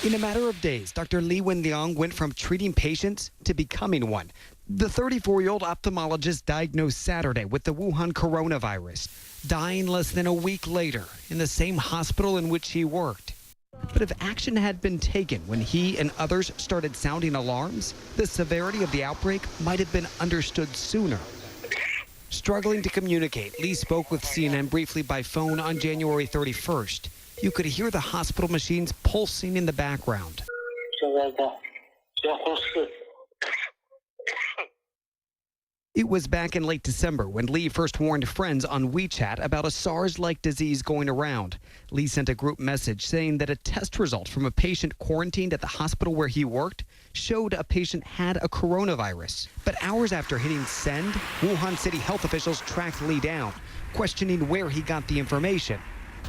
In a matter of days, Dr. Li Wenliang went from treating patients to becoming one. The 34-year-old ophthalmologist diagnosed Saturday with the Wuhan coronavirus, dying less than a week later in the same hospital in which he worked. But if action had been taken when he and others started sounding alarms, the severity of the outbreak might have been understood sooner. Struggling to communicate, Li spoke with CNN briefly by phone on January 31st. You could hear the hospital machines pulsing in the background. It was back in late December when Li first warned friends on WeChat about a SARS-like disease going around. Li sent a group message saying that a test result from a patient quarantined at the hospital where he worked showed a patient had a coronavirus. But hours after hitting send, Wuhan city health officials tracked Li down, questioning where he got the information.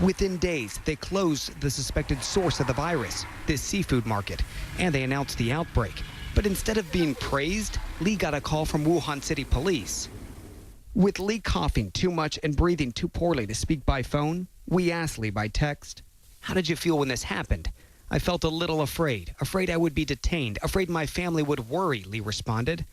Within days, they closed the suspected source of the virus, this seafood market, and they announced the outbreak. But instead of being praised, Li got a call from Wuhan City Police. With Li coughing too much and breathing too poorly to speak by phone, we asked Li by text, "How did you feel when this happened?" "I felt a little afraid I would be detained, afraid my family would worry," Li responded.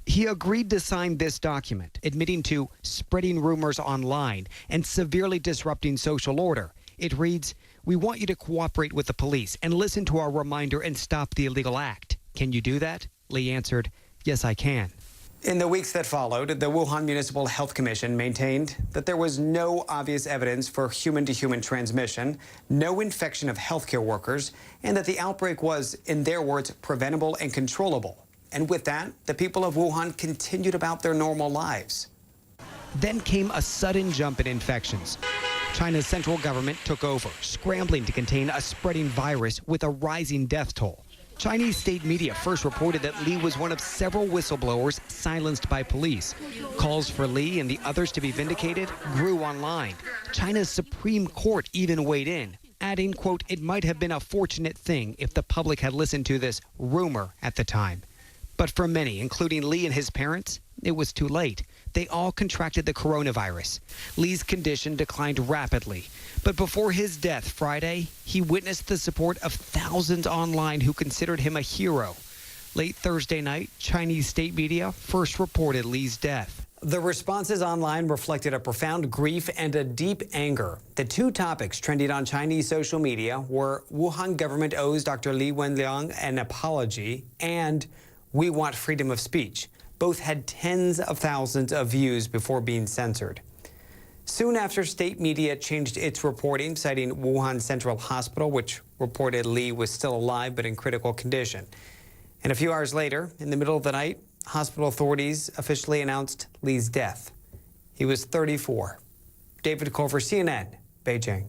He agreed to sign this document, admitting to spreading rumors online and severely disrupting social order. It reads, "We want you to cooperate with the police and listen to our reminder and stop the illegal act. Can you do that?" Li answered, "Yes, I can." In the weeks that followed, the Wuhan Municipal Health Commission maintained that there was no obvious evidence for human-to-human transmission, no infection of healthcare workers, and that the outbreak was, in their words, preventable and controllable. And with that, the people of Wuhan continued about their normal lives. Then came a sudden jump in infections. China's central government took over, scrambling to contain a spreading virus with a rising death toll. Chinese state media first reported that Li was one of several whistleblowers silenced by police. Calls for Li and the others to be vindicated grew online. China's Supreme Court even weighed in, adding, quote, "It might have been a fortunate thing if the public had listened to this rumor at the time." But for many, including Li and his parents, it was too late. They all contracted the coronavirus. Li's condition declined rapidly. But before his death Friday, he witnessed the support of thousands online who considered him a hero. Late Thursday night, Chinese state media first reported Li's death. The responses online reflected a profound grief and a deep anger. The two topics trending on Chinese social media were Wuhan government owes Dr. Li Wenliang an apology and "We want freedom of speech." Both had tens of thousands of views before being censored. Soon after, state media changed its reporting, citing Wuhan Central Hospital, which reported Li was still alive but in critical condition. And a few hours later, in the middle of the night, hospital authorities officially announced Li's death. He was 34. David Culver, CNN, Beijing.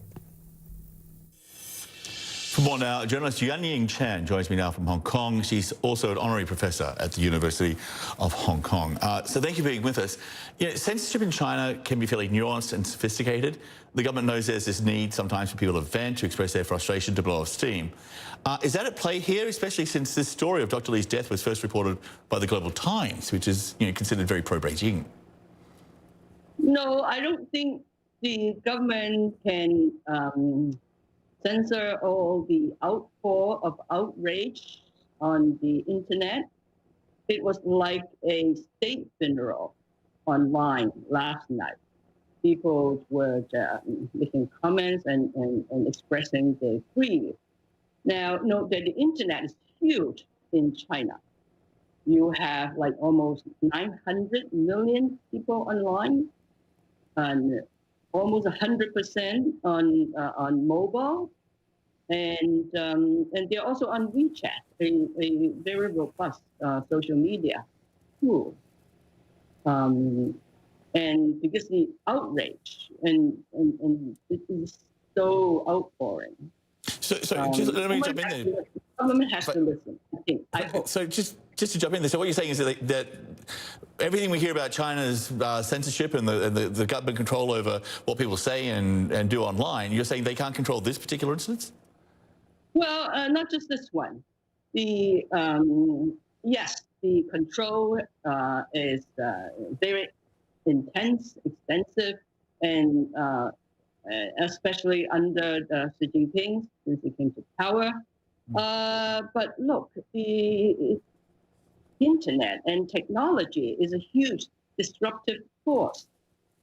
For more now, journalist Yuanying Chen joins me now from Hong Kong. She's also an honorary professor at the University of Hong Kong. So thank you for being with us. You know, censorship in China can be fairly nuanced and sophisticated. The government knows there's this need sometimes for people to vent, to express their frustration, to blow off steam. Is that at play here, especially since this story of Dr. Li's death was first reported by the Global Times, which is considered very pro-Beijing? No, I don't think the government can censor all the outpour of outrage on the internet. It was like a state funeral online last night. People were making comments and expressing their grief. Now, note that the internet is huge in China. You have like almost 900 million people online, and almost 100% on mobile, and they're also on WeChat, a very robust social media tool. And because the outrage and it is so outpouring. So just let me jump in there. The government has to listen, I think. I hope. So just to jump in there, so what you're saying is that everything we hear about China's censorship and the government control over what people say and do online, you're saying they can't control this particular instance? Well, not just this one. The yes, the control is very intense, extensive, and especially under Xi Jinping since he came to power. But look, the internet and technology is a huge disruptive force.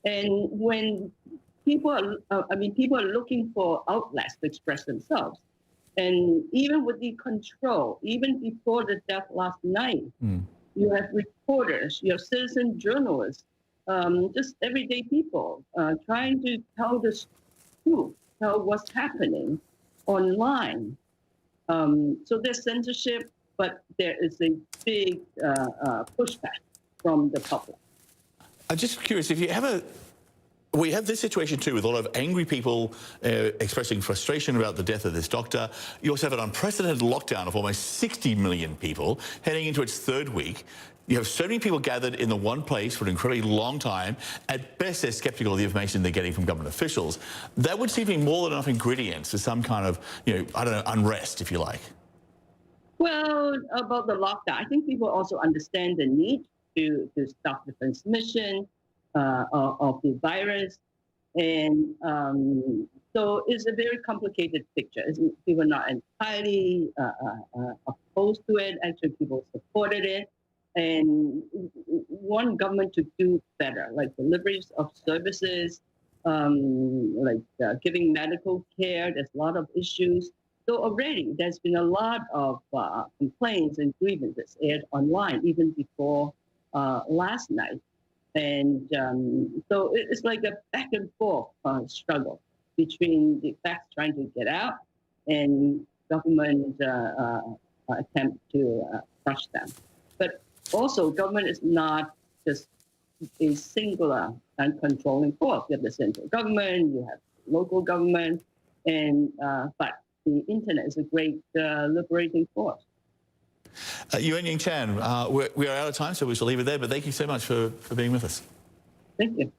And when people people are looking for outlets to express themselves. And even with the control, even before the death last night, you have reporters, you have citizen journalists, just everyday people trying to tell the truth, tell what's happening online. So there's censorship, but there is a big pushback from the public. I'm just curious, if you have we have this situation too with a lot of angry people expressing frustration about the death of this doctor. You also have an unprecedented lockdown of almost 60 million people heading into its third week. You have so many people gathered in the one place for an incredibly long time. At best, they're skeptical of the information they're getting from government officials. That would seem to be more than enough ingredients for some kind of, I don't know, unrest, if you like. Well, about the lockdown, I think people also understand the need to stop the transmission of the virus. And so it's a very complicated picture. People are not entirely opposed to it. Actually, people supported it and want government to do better, like deliveries of services, giving medical care. There's a lot of issues. So already there's been a lot of complaints and grievances aired online, even before last night. And so it's like a back and forth struggle between the facts trying to get out and government attempt to crush them. But also, government is not just a singular and controlling force. You have the central government, you have local government, and but the internet is a great liberating force. Li Wenliang, we are out of time, so we shall leave it there. But thank you so much for being with us. Thank you.